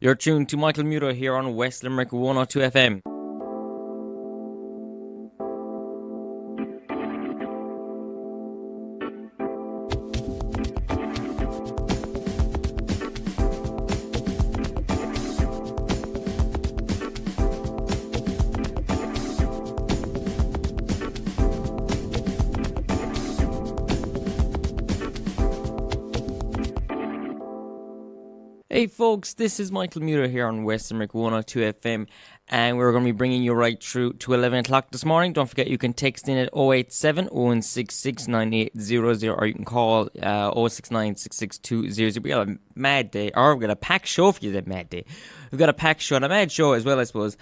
You're tuned to Michael Muto here on West Limerick 102 FM. Hey folks, this is Michael Muto here on West Limerick 102 FM, and we're going to be bringing you right through to 11 o'clock this morning. Don't forget you can text in at 087 0166 9800, or you can call 069 662 We got a mad day, or we've got a packed show for you that mad day. We've got a packed show and a mad show as well, I suppose.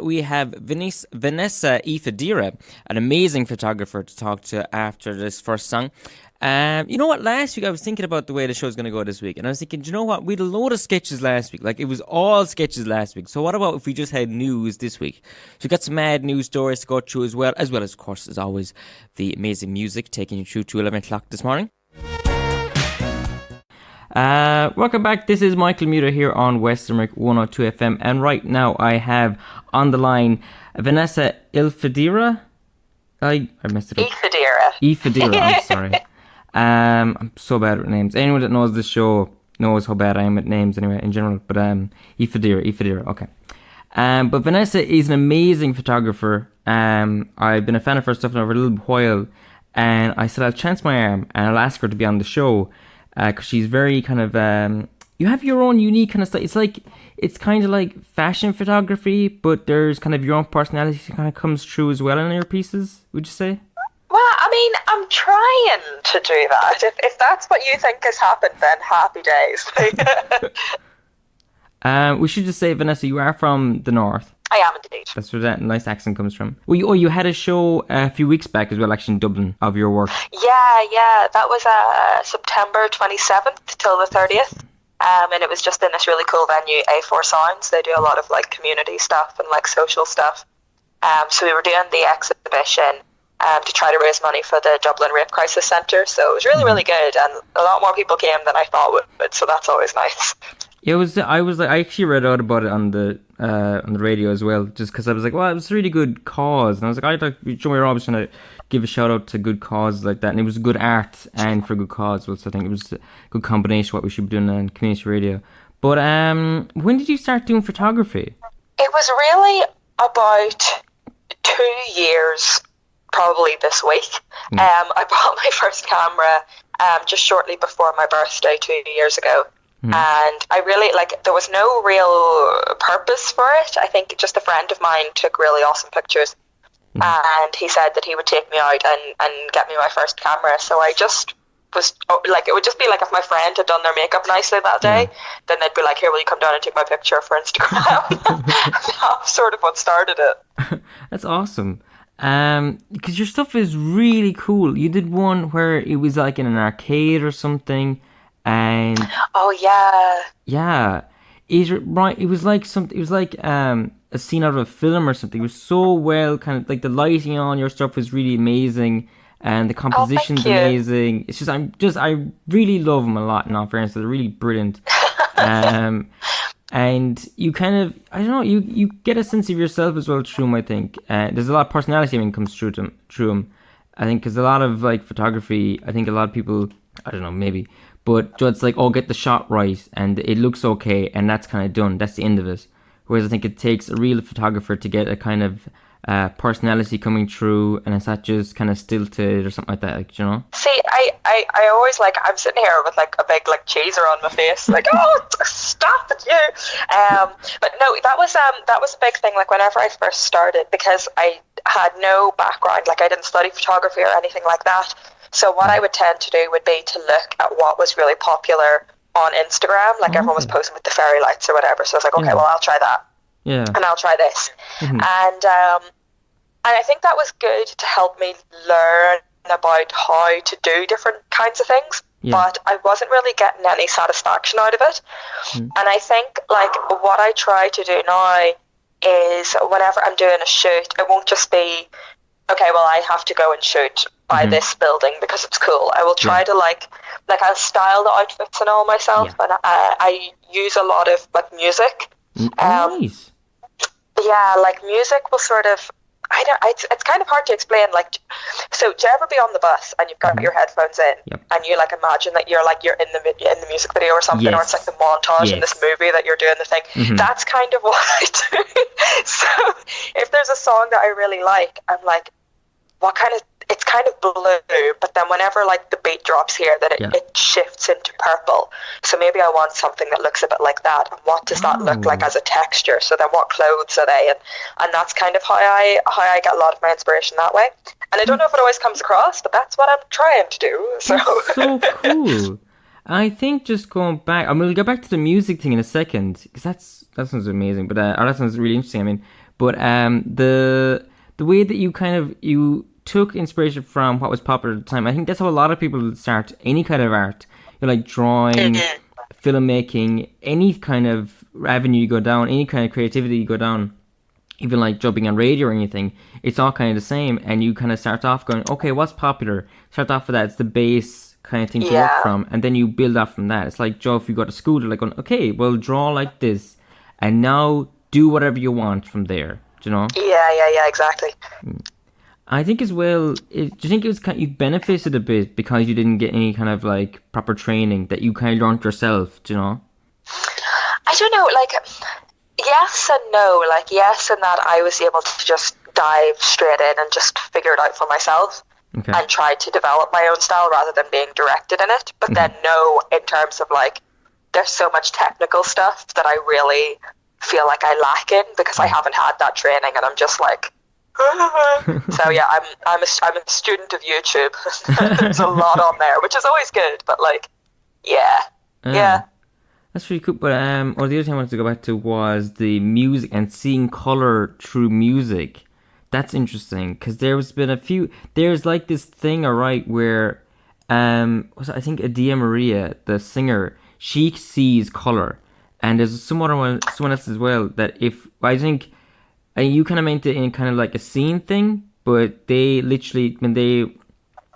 We have Vanessa Ifediora, an amazing photographer to talk to after this first song. You know what, last week I was thinking about the way the show's going to go this week, and I was thinking, do you know what, we had a load of sketches last week, like it was all sketches last week, so what about if we just had news this week? So we've got some mad news stories to go through as well as of course, as always, the amazing music taking you through to 11 o'clock this morning. Welcome back, this is Michael Muto here on West Limerick 102 FM, and right now I have on the line Vanessa Ifediora. I messed it up. Ifediora, I'm sorry. I'm so bad with names. Anyone that knows this show knows how bad I am at names anyway, in general. But Ifediora, okay. But Vanessa is an amazing photographer. I've been a fan of her stuff now for a little while, and I said I'll chance my arm and I'll ask her to be on the show, because she's very kind of you have your own unique kind of style. It's kind of like fashion photography, but there's kind of your own personality that kind of comes through as well in your pieces, would you say? Well, I mean, I'm trying to do that. If that's what you think has happened, then happy days. We should just say, Vanessa, you are from the north. I am indeed. That's where that nice accent comes from. You had a show a few weeks back as well, actually, in Dublin, of your work. Yeah. That was September 27th till the 30th. And it was just in this really cool venue, A4 Sounds. They do a lot of like community stuff and like social stuff. So we were doing the exhibition to try to raise money for the Dublin Rape Crisis Centre. So it was really, really good, and a lot more people came than I thought would, so that's always nice. Yeah, I actually read out about it on the radio as well, just because I was like, well, it was a really good cause, and I was like, we're always trying to give a shout out to good causes like that, and it was good art and for good cause. So I think it was a good combination of what we should be doing on community radio. But when did you start doing photography? It was really about 2 years. Probably this week. I bought my first camera just shortly before my birthday 2 years ago. And I really, there was no real purpose for it. I think just a friend of mine took really awesome pictures. And he said that he would take me out and get me my first camera. So I just was, it would just be like if my friend had done their makeup nicely that day, then they'd be like, here, will you come down and take my picture for Instagram? That's sort of what started it. That's awesome. Because your stuff is really cool. You did one where it was like in an arcade or something, and it was like something. It was like a scene out of a film or something. It was so well, kind of like the lighting on your stuff was really amazing, and the composition's amazing. It's just I really love them a lot. In all fairness, they're really brilliant. And you kind of, I don't know, you get a sense of yourself as well through them, I think. There's a lot of personality comes through them. I think, because a lot of like photography, I think a lot of people, I don't know, maybe, but it's like, oh, get the shot right and it looks okay, and that's kind of done. That's the end of it. Whereas I think it takes a real photographer to get a kind of personality coming through, and it's not just kind of stilted or something like that, like, you know. See, I always I'm sitting here with like a big like chaser on my face, like, oh, stop it, you. But no, that was a big thing. Like whenever I first started, because I had no background, like I didn't study photography or anything like that. So what I would tend to do would be to look at what was really popular on Instagram, like everyone was posting with the fairy lights or whatever. So I was like, okay, well, I'll try that. Yeah. And I'll try this. And I think that was good to help me learn about how to do different kinds of things. But I wasn't really getting any satisfaction out of it. And I think like what I try to do now is whenever I'm doing a shoot, it won't just be, okay, well, I have to go and shoot buy this building because it's cool. I will try to like I'll style the outfits and all myself, and I use a lot of like music. Nice. Yeah, like music will sort of, I don't. It's kind of hard to explain. Like, so do you ever be on the bus and you've got your headphones in, and you like imagine that you're in the music video or something, or it's like the montage in this movie that you're doing the thing. That's kind of what I do. So if there's a song that I really like, I'm like, what kind of? It's kind of blue, but then whenever like the beat drops here, that it shifts into purple. So maybe I want something that looks a bit like that. And what does that look like as a texture? So then what clothes are they? And that's kind of how I get a lot of my inspiration that way. And I don't know if it always comes across, but that's what I'm trying to do. So so cool. I think just going back, I mean, we'll get back to the music thing in a second, because that sounds amazing. But that sounds really interesting. I mean, but the way that you took inspiration from what was popular at the time. I think that's how a lot of people start any kind of art. You're like drawing, filmmaking, any kind of avenue you go down, any kind of creativity you go down, even like jumping on radio or anything, it's all kind of the same. And you kind of start off going, okay, what's popular? Start off with that. It's the base kind of thing to work from. And then you build up from that. It's like, Joe, if you go to school, they're like going, okay, well, draw like this. And now do whatever you want from there. Do you know? Yeah, exactly. I think as well, do you think it was you benefited a bit because you didn't get any kind of like proper training that you kind of learned yourself, do you know? I don't know, like, yes and no. Like, yes, in that I was able to just dive straight in and just figure it out for myself and try to develop my own style rather than being directed in it. But then no, in terms of like, there's so much technical stuff that I really feel like I lack in because I haven't had that training, and I'm just like, so yeah, I'm a student of YouTube. There's a lot on there, which is always good, but like, yeah. That's really cool. But or the other thing I wanted to go back to was the music and seeing color through music. That's interesting because there's like this thing, alright, where I think Adia Maria, the singer, she sees color, and there's someone else as well that I think. And you kind of meant it in kind of like a scene thing, but they literally, when they,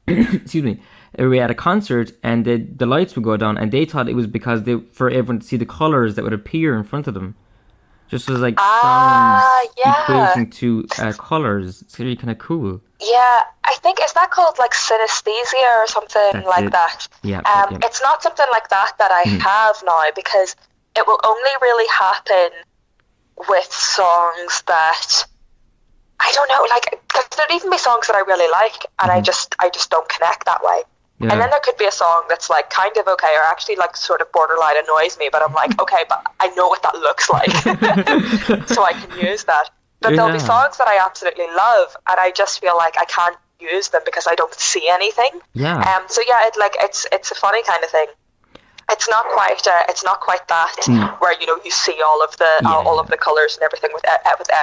excuse me, were at a concert and the lights would go down, and they thought it was because for everyone to see the colors that would appear in front of them. Just as like sounds equating to colors. It's really kind of cool. Yeah, I think, is that called like synesthesia or something that? Yeah, It's not something like that I have now, because it will only really happen with songs that I don't know, like, because there'd even be songs that I really like and I just don't connect that way. And then there could be a song that's like kind of okay, or actually like sort of borderline annoys me, but I'm like, okay, but I know what that looks like, so I can use that. But there'll be songs that I absolutely love, and I just feel like I can't use them because I don't see anything. So yeah, it's a funny kind of thing. It's not quite that where you see all of the colors and everything with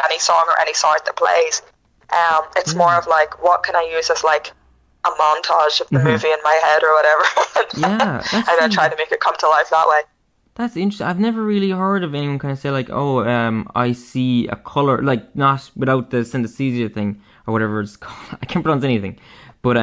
any song or any song that plays. It's more of like, what can I use as like a montage of the movie in my head or whatever. And then try to make it come to life that way. That's interesting. I've never really heard of anyone kind of say like, I see a color, like not without the synesthesia thing or whatever it's called. I can't pronounce anything, but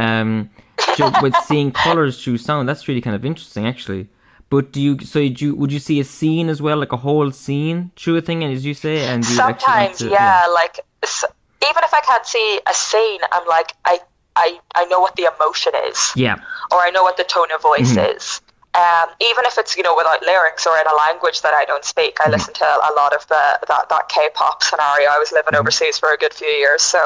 with seeing colors through sound, that's really kind of interesting actually. But would you see a scene as well, like a whole scene through a thing, as you say? And sometimes, like even if I can't see a scene, I'm like, I know what the emotion is, or I know what the tone of voice is. Even if it's without lyrics or in a language that I don't speak. I listen to a lot of that K-pop scenario. I was living overseas for a good few years, so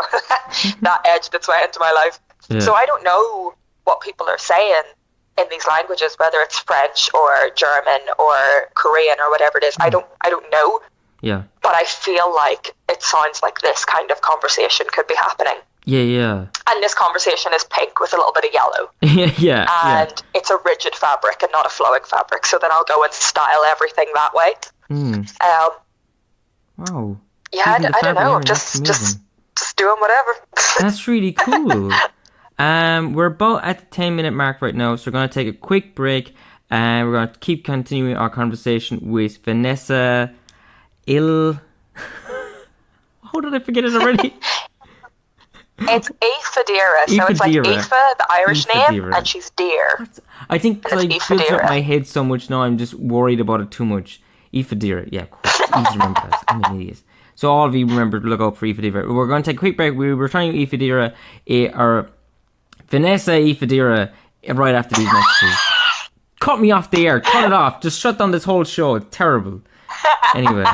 that edged its way into my life. So I don't know what people are saying in these languages, whether it's French or German or Korean or whatever it is. I don't know. But I feel like it sounds like this kind of conversation could be happening. And this conversation is pink with a little bit of yellow. And it's a rigid fabric and not a flowing fabric. So then I'll go and style everything that way. Wow. Yeah, I don't know. Just doing whatever. That's really cool. We're about at the 10-minute mark right now, so we're going to take a quick break, and we're going to keep continuing our conversation with Vanessa How did I forget it already? It's Ifediora, so it's like Ifediora. Aoife, the Irish name, Ifediora. and she's deer. I think And I it's built up Ifediora. my head so much now, I'm just worried about it too much. Ifedira, yeah, of course. It's easy to remember that. I'm an idiot. So all of you remember to look up for Ifedira. We're going to take a quick break. We were trying Ifedira, or Vanessa Ifedira, right after these messages. Cut me off the air. Cut it off. Just shut down this whole show. It's terrible. Anyway.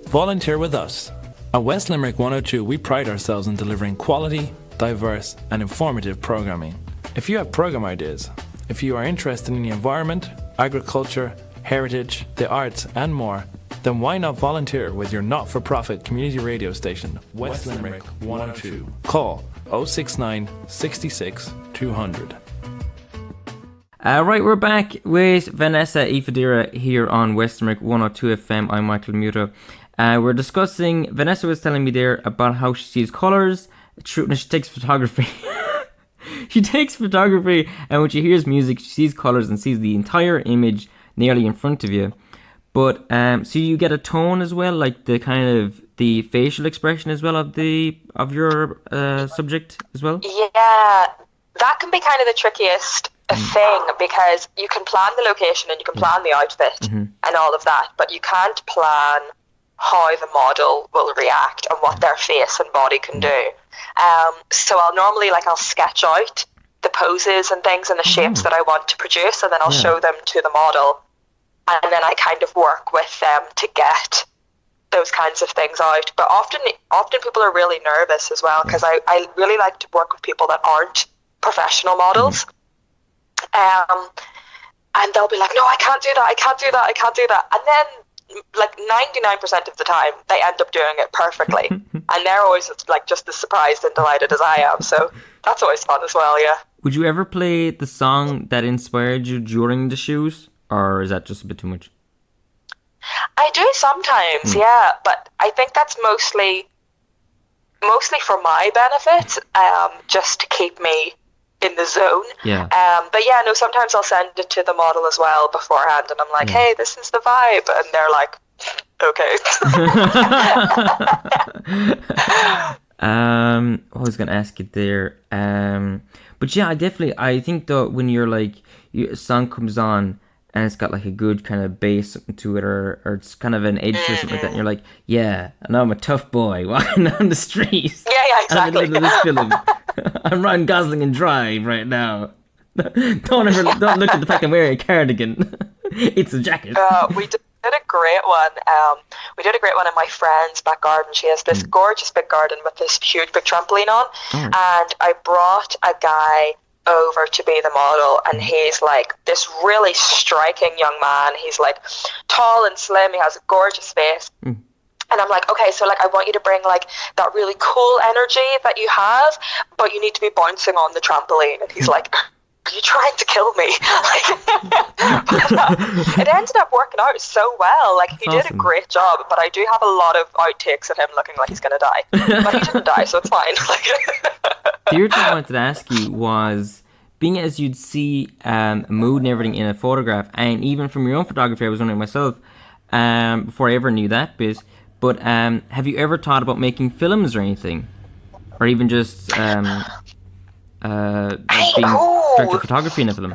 Volunteer with us. At West Limerick 102, we pride ourselves in delivering quality, diverse and informative programming. If you have program ideas, if you are interested in the environment, agriculture, heritage, the arts and more, then why not volunteer with your not-for-profit community radio station, West Limerick 102. Call 069 66 200. Right, we're back with Vanessa Ifedira here on West Limerick 102 FM. I'm Michael Muto. We're discussing, Vanessa was telling me there about how she sees colours. She takes photography. She takes photography, and when she hears music, she sees colours and sees the entire image nearly in front of you. But so you get a tone as well, like the kind of the facial expression as well of your subject as well. Yeah, that can be kind of the trickiest thing, because you can plan the location and you can plan the outfit and all of that, but you can't plan how the model will react and what their face and body can do. So I'll sketch out the poses and things and the shapes that I want to produce, and then I'll show them to the model, and then I kind of work with them to get those kinds of things out. But often people are really nervous as well, because I really like to work with people that aren't professional models. And they'll be like, no, I can't do that. And then like 99% of the time they end up doing it perfectly. And they're always like just as surprised and delighted as I am. So that's always fun as well, yeah. Would you ever play the song that inspired you during the shoes, or is that just a bit too much? I do sometimes, yeah, but I think that's mostly for my benefit, just to keep me in the zone. Yeah. But yeah, no, sometimes I'll send it to the model as well beforehand, and I'm like, hey, this is the vibe, and they're like, okay. I was going to ask you there. But yeah, I think though, when you're like, a song comes on and it's got like a good kind of bass to it, or it's kind of an edge or something like that, and you're like, yeah, I know I'm a tough boy walking down the street. Yeah, exactly. I'm in the middle of this film. I'm Ryan Gosling and Drive right now. Don't look at the fact I'm wearing a cardigan. It's a jacket. We did a great one. We did a great one in my friend's back garden. She has this gorgeous big garden with this huge big trampoline on, and I brought a guy over to be the model, and he's like this really striking young man. He's like tall and slim. He has a gorgeous face. And I'm like, okay, so like I want you to bring like that really cool energy that you have, but you need to be bouncing on the trampoline. And he's like, are you trying to kill me? It ended up working out so well. Like he did a great job, but I do have a lot of outtakes of him looking like he's going to die. But he didn't die, so it's fine. The other thing I wanted to ask you was, being as you'd see a mood and everything in a photograph, and even from your own photography, I was wondering myself, before I ever knew that bit, but have you ever thought about making films or anything? Or even just like being director of photography in a film?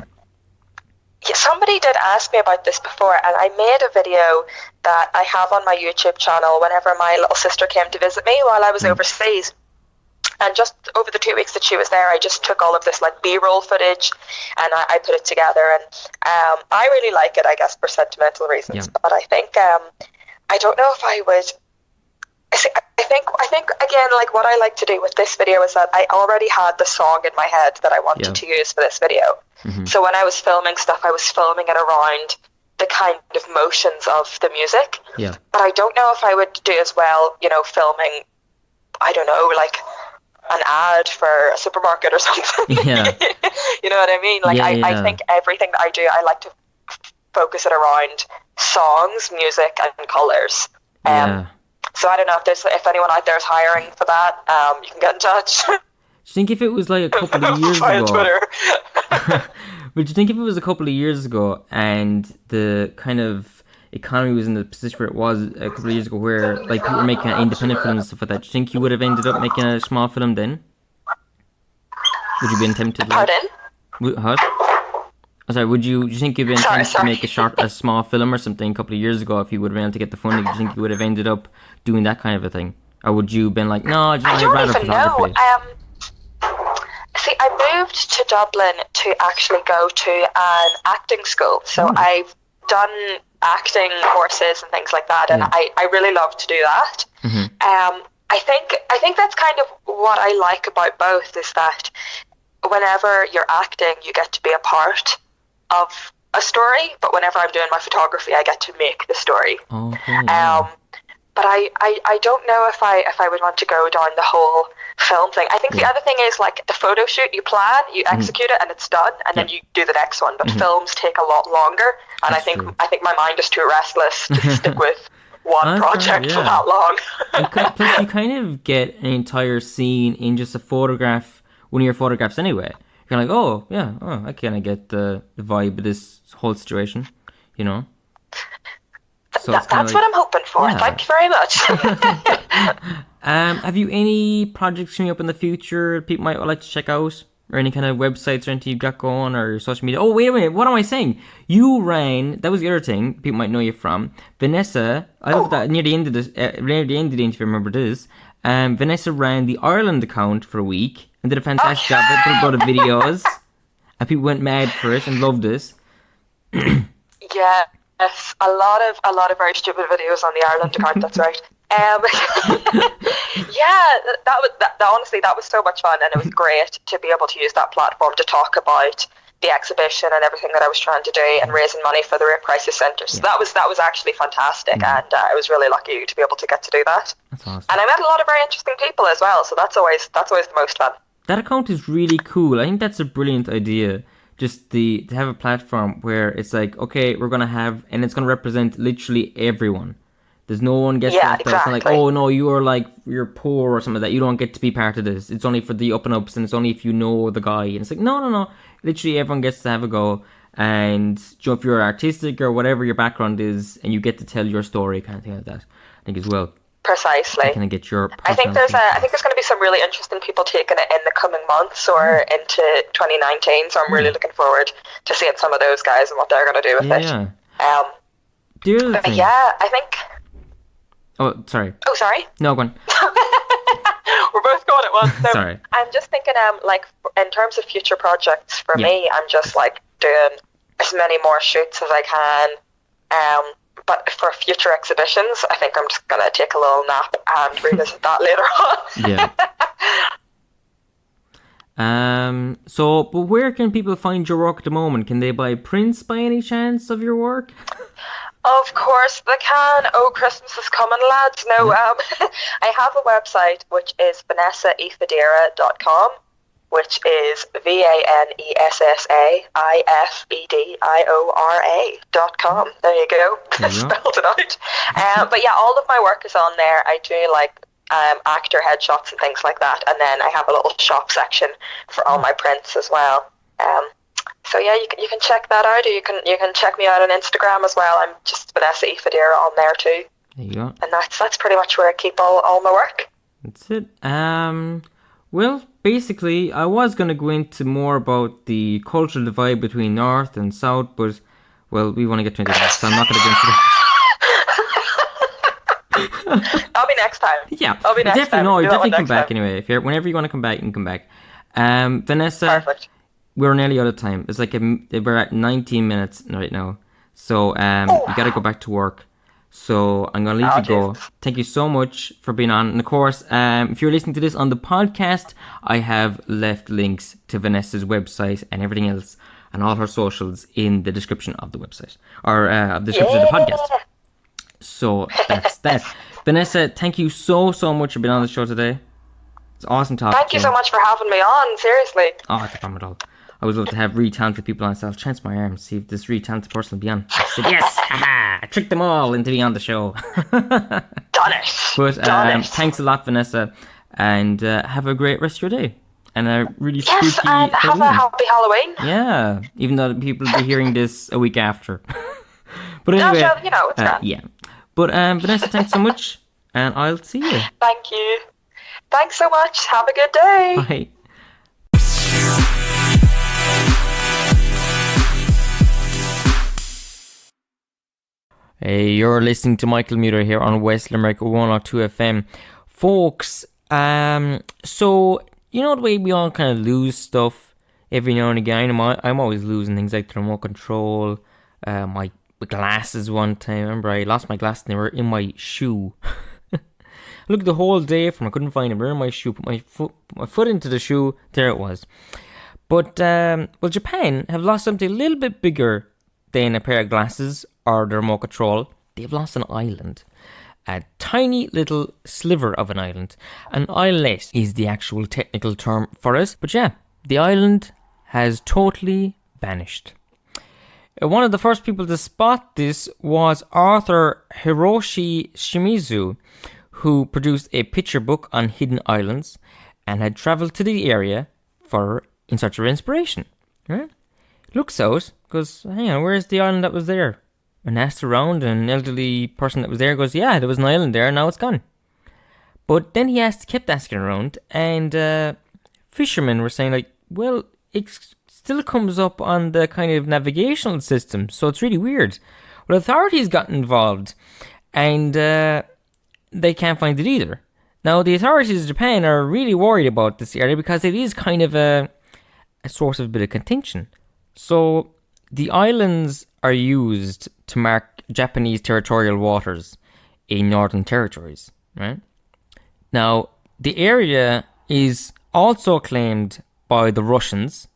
Yeah, somebody did ask me about this before, and I made a video that I have on my YouTube channel whenever my little sister came to visit me while I was overseas. And just over the 2 weeks that she was there, I just took all of this like B-roll footage and I put it together. And I really like it, I guess, for sentimental reasons. But I think I don't know if I would. I think again, like what I like to do with this video is that I already had the song in my head that I wanted to use for this video. So when I was filming stuff, I was filming it around the kind of motions of the music. But I don't know if I would do as well, you know, filming, I don't know, like an ad for a supermarket or something. You know what I mean? Like I think everything that I do, I like to focus it around songs, music and colours. So I don't know if anyone out there is hiring for that, you can get in touch. Do you think if it was like a couple of years via ago? Twitter. Would you think if it was a couple of years ago and the kind of economy was in the position where it was a couple of years ago, where like people were making independent films and stuff like that, do you think you would have ended up making a small film then? Would you be tempted? Like, Pardon? What? Oh, sorry, do you think you'd been tempted to make a small film or something a couple of years ago if you would have been able to get the funding? Do you think you would have ended up doing that kind of a thing? Or would you have been like, no, I'd rather photography? See, I moved to Dublin to actually go to an acting school. So I've done acting courses and things like that, and I really love to do that. Mm-hmm. I think that's kind of what I like about both, is that whenever you're acting, you get to be a part of a story, but whenever I'm doing my photography, I get to make the story. Okay. But I don't know if I would want to go down the whole film thing. I think the other thing is, like, the photo shoot, you plan, you execute it, and it's done, and then you do the next one. But films take a lot longer, and I think my mind is too restless to stick with one project for that long. Plus, you kind of get an entire scene in just a photograph, one of your photographs anyway. You're like, I kind of get the vibe of this whole situation, you know? So that's what I'm hoping for. Yeah. Thank you very much. Have you any projects coming up in the future people might like to check out? Or any kind of websites or anything you've got going, or social media? Oh, wait a minute, what am I saying? You ran, that was the other thing people might know you from. Vanessa, I love that, near the end of the interview, remember this. Vanessa ran the Ireland account for a week and did a fantastic job. Put a lot of videos, and people went mad for it and loved this. Yes, a lot of very stupid videos on the Ireland account. That's right. Honestly, that was so much fun, and it was great to be able to use that platform to talk about the exhibition and everything that I was trying to do, and raising money for the Rape Crisis Centre. So that was actually fantastic, and I was really lucky to be able to get to do that. That's awesome. And I met a lot of very interesting people as well. So that's always the most fun. That account is really cool. I think that's a brilliant idea. Just to have a platform where it's like, okay, we're gonna have, and it's gonna represent literally everyone. There's no one gets left out. It's not like, oh no, you're poor or something like that. You don't get to be part of this. It's only for the up and ups, and it's only if you know the guy. And it's like, no. Literally everyone gets to have a go. And if you're artistic or whatever your background is, and you get to tell your story, kind of thing like that. I think as well. Precisely. Kind of get your. I think there's going to be some really interesting people taking it in the coming months or into 2019. So I'm really looking forward to seeing some of those guys and what they're going to do with it. Yeah. I think. Oh, sorry. Oh, sorry? No, go on. We're both going at once. So sorry. I'm just thinking, like, in terms of future projects for me, I'm just, like, doing as many more shoots as I can. But for future exhibitions, I think I'm just going to take a little nap and revisit that later on. Yeah. But where can people find your work at the moment? Can they buy prints by any chance of your work? Of course they can. Oh, Christmas is coming, lads. No, I have a website which is vanessaifediora.com, which is VANESSAIFEDIORA.com. There you go. Spelled it out. But yeah, all of my work is on there. I do like actor headshots and things like that, and then I have a little shop section for all my prints as well. So yeah, you can check that out, or you can check me out on Instagram as well. I'm just Vanessa Ifediora on there too. There you go. And that's pretty much where I keep all my work. That's it. Well, basically, I was going to go into more about the cultural divide between North and South, but, well, we want to get into that, so I'm not going to go into that. I'll be next time. Yeah, I'll be next definitely. time. No, you definitely come back anyway. Whenever you want to come back, you can come back. Vanessa, perfect. We're nearly out of time. It's like we're at 19 minutes right now, so you got to go back to work. So I'm going to leave you go. Thank you so much for being on. And of course, if you're listening to this on the podcast, I have left links to Vanessa's website and everything else and all her socials in the description of the website, or the description of the podcast. So that's that. Vanessa, thank you so much for being on the show today. It's awesome talking to you. Thank you so much for having me on, seriously. Oh, it's a problem at all. I always love to have really talented people on, so I'll chance my arm, see if this really talented person will be on. I said, yes, haha, I tricked them all into being on the show. Done it. But thanks a lot, Vanessa, and have a great rest of your day. And a really spooky and have a happy Halloween. Yeah, even though people will be hearing this a week after. But anyway, no, you know, it's grand. yeah. But Vanessa, thanks so much, and I'll see you. Thank you. Thanks so much. Have a good day. Bye. Hey, you're listening to Michael Muter here on West Limerick 102 FM. Folks, so, you know the way we all kind of lose stuff every now and again? I'm always losing things like the remote control, my glasses one time. Remember, I lost my glasses and they were in my shoe. I looked the whole day for them, I couldn't find them. They were in my shoe, put my foot into the shoe, there it was. But, well, Japan have lost something a little bit bigger than a pair of glasses or the remote control. They've lost an island. A tiny little sliver of an island. An islet is the actual technical term for it. But yeah, the island has totally vanished. One of the first people to spot this was author Hiroshi Shimizu, who produced a picture book on hidden islands and had travelled to the area in search of inspiration. Right? Looks out, goes, hang on, where's the island that was there? And asked around, and an elderly person that was there goes, yeah, there was an island there, now it's gone. But then he kept asking around, and fishermen were saying, like, well, it still comes up on the kind of navigational system, so it's really weird. Well, authorities got involved, and they can't find it either. Now, the authorities of Japan are really worried about this area because it is kind of a source of a bit of contention. So, the islands are used to mark Japanese territorial waters in Northern Territories, right? Now, the area is also claimed by the Russians.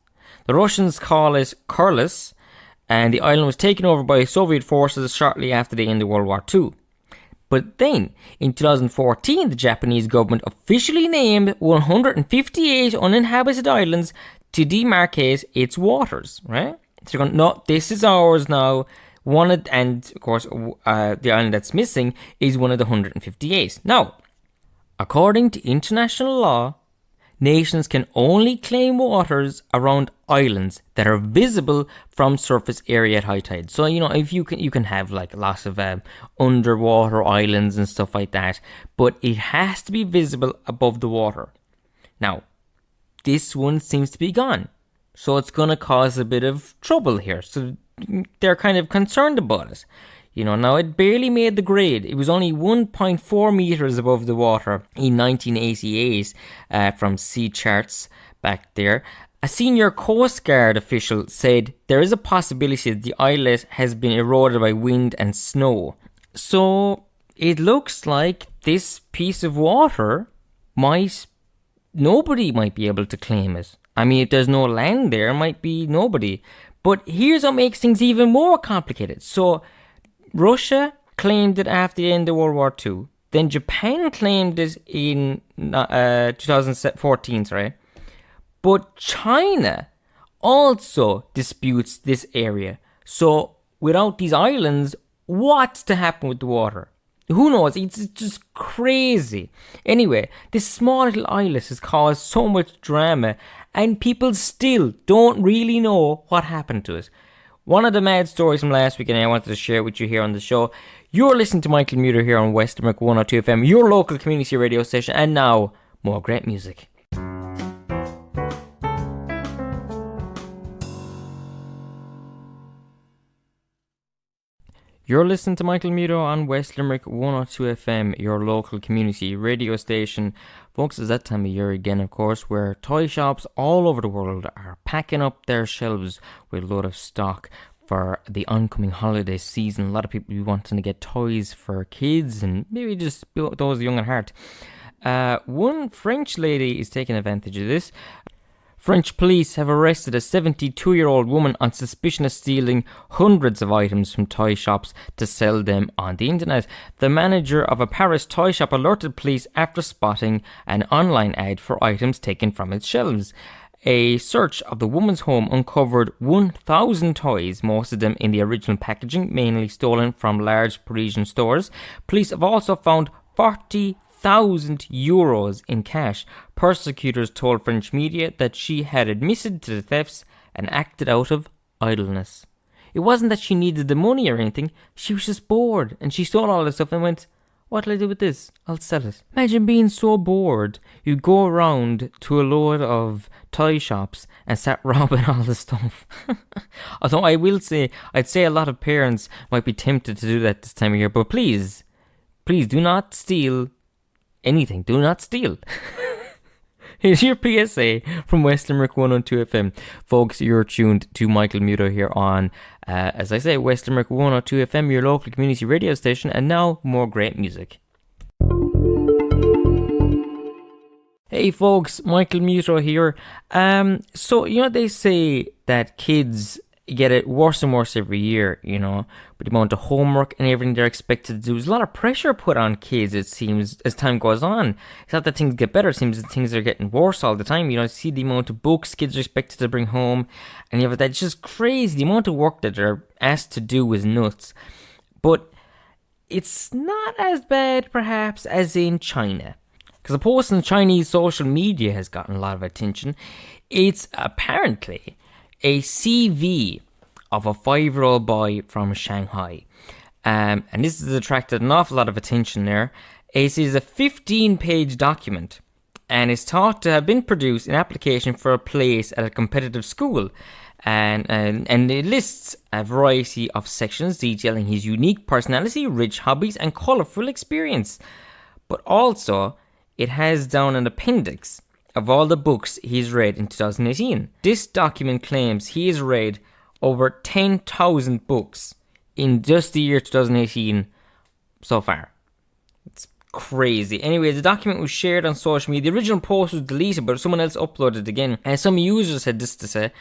The Russians call it Kurlis, and the island was taken over by Soviet forces shortly after the end of World War II. But then, in 2014, the Japanese government officially named 158 uninhabited islands to demarcate its waters, right? So you're going, no, this is ours now. And of course, the island that's missing is one of the 158. Now, according to international law, nations can only claim waters around islands that are visible from surface area at high tide. So, you know, if you can have like lots of underwater islands and stuff like that, but it has to be visible above the water. Now, this one seems to be gone. So it's going to cause a bit of trouble here. So they're kind of concerned about it. You know, now it barely made the grade. It was only 1.4 meters above the water in 1988 from sea charts back there. A senior Coast Guard official said there is a possibility that the islet has been eroded by wind and snow. So it looks like this piece of water nobody might be able to claim it. I mean, if there's no land there, might be nobody. But here's what makes things even more complicated. So, Russia claimed it after the end of World War II. Then Japan claimed it in 2014, sorry. But China also disputes this area. So, without these islands, what's to happen with the water? Who knows? It's just crazy. Anyway, this small little islet has caused so much drama, and people still don't really know what happened to it. One of the mad stories from last week, and I wanted to share with you here on the show. You're listening to Michael Muter here on West Limerick 102 FM, your local community radio station, and now, more great music. You're listening to Michael Muto on West Limerick 102 FM, your local community radio station. Folks, it's that time of year again, of course, where toy shops all over the world are packing up their shelves with a load of stock for the oncoming holiday season. A lot of people wanting to get toys for kids and maybe just those young at heart. One French lady is taking advantage of this. French police have arrested a 72-year-old woman on suspicion of stealing hundreds of items from toy shops to sell them on the internet. The manager of a Paris toy shop alerted police after spotting an online ad for items taken from its shelves. A search of the woman's home uncovered 1,000 toys, most of them in the original packaging, mainly stolen from large Parisian stores. Police have also found 40,000 euros in cash. Prosecutors told French media that she had admitted to the thefts and acted out of idleness. It wasn't that she needed the money or anything. She was just bored, and she stole all this stuff and went, what'll I do with this? I'll sell it. Imagine being so bored, you go around to a load of toy shops and start robbing all the stuff. Although I will say, I'd say a lot of parents might be tempted to do that this time of year, but please do not steal anything. Do not steal. Here's your PSA from West Limerick 102 FM. Folks, you're tuned to Michael Muto here on, as I say, West Limerick 102 FM, your local community radio station. And now, more great music. Hey folks, Michael Muto here. So, they say that kids get it worse and worse every year, with the amount of homework and everything they're expected to do. There's a lot of pressure put on kids, it seems, as time goes on. It's not that things get better, it seems that things are getting worse all the time. See the amount of books kids are expected to bring home, and that. It's just crazy. The amount of work that they're asked to do is nuts. But it's not as bad, perhaps, as in China. Because a post on Chinese social media has gotten a lot of attention. It's apparently a CV of a 5-year-old boy from Shanghai. And this has attracted an awful lot of attention there. It is a 15-page document, and it's thought to have been produced in application for a place at a competitive school. And it lists a variety of sections detailing his unique personality, rich hobbies, and colourful experience. But also, it has down an appendix of all the books he's read in 2018. This document claims he has read over 10,000 books in just the year 2018 so far. It's crazy. Anyway, the document was shared on social media. The original post was deleted, but someone else uploaded it again. And some users had this to say.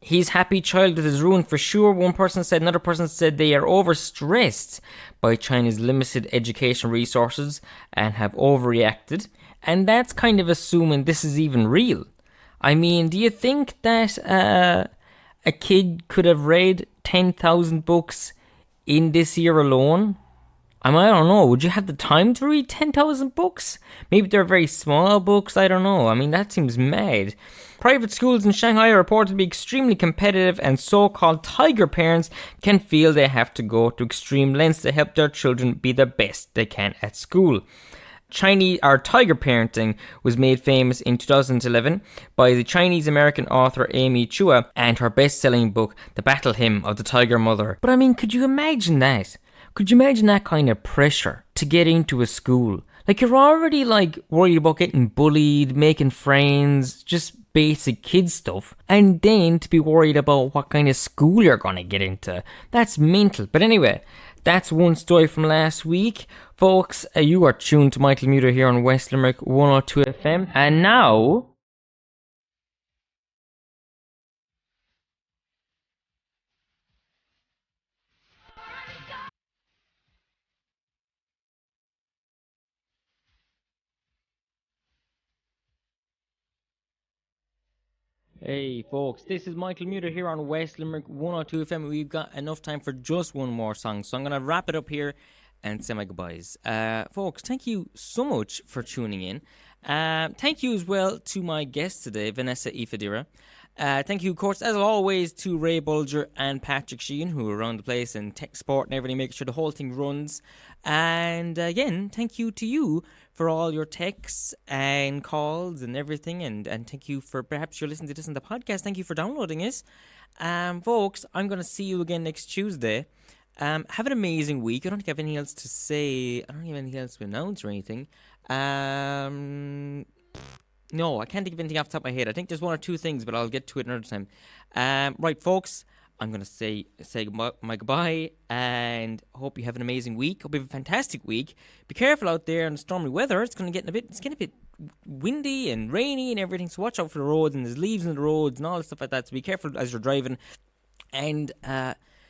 His happy childhood is ruined for sure, one person said. Another person said they are overstressed by China's limited education resources and have overreacted. And that's kind of assuming this is even real. I mean, do you think that a kid could have read 10,000 books in this year alone? I don't know. Would you have the time to read 10,000 books? Maybe they're very small books. I don't know. I mean, that seems mad. Private schools in Shanghai are reported to be extremely competitive, and so-called tiger parents can feel they have to go to extreme lengths to help their children be the best they can at school. Tiger parenting was made famous in 2011 by the Chinese-American author Amy Chua and her best-selling book, The Battle Hymn of the Tiger Mother. But I mean, could you imagine that? Could you imagine that kind of pressure to get into a school? Like, you're already, worried about getting bullied, making friends, just basic kid stuff. And then to be worried about what kind of school you're going to get into. That's mental. But anyway, that's one story from last week. Folks, you are tuned to Michael Muto here on West Limerick 102 FM. And now... Hey folks, this is Michael Muto here on West Limerick 102 FM. We've got enough time for just one more song, so I'm going to wrap it up here and say my goodbyes. Folks, thank you so much for tuning in. Thank you as well to my guests today, Vanessa Ifediora. Thank you, of course, as always, to Ray Bulger and Patrick Sheehan, who are around the place and tech support and everything, making sure the whole thing runs. And again, thank you to you for all your texts and calls and everything. And thank you for perhaps you're listening to this on the podcast. Thank you for downloading it. Folks, I'm going to see you again next Tuesday. Have an amazing week. I don't think I have anything else to say. I don't have anything else to announce or anything. No, I can't think of anything off the top of my head. I think there's one or two things, but I'll get to it another time. Right, folks, I'm going to say my goodbye, and hope you have an amazing week. Hope you have a fantastic week. Be careful out there in the stormy weather. It's getting a bit windy and rainy and everything, so watch out for the roads, and there's leaves in the roads and all this stuff like that, so be careful as you're driving. And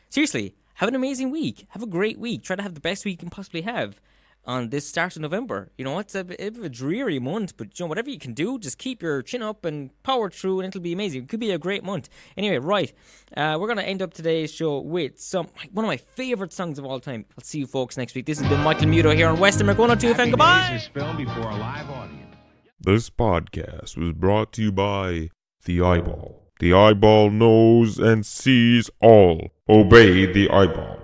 seriously, have an amazing week. Have a great week. Try to have the best week you can possibly have on this start of November. It's a bit of a dreary month, but whatever you can do, just keep your chin up and power through, and it'll be amazing. It could be a great month. Anyway, right, we're going to end up today's show with one of my favourite songs of all time. I'll see you folks next week. This has been Michael Muto here on West Limerick 102 FM. Goodbye! This podcast was brought to you by The Eyeball. The eyeball knows and sees all. Obey the eyeball.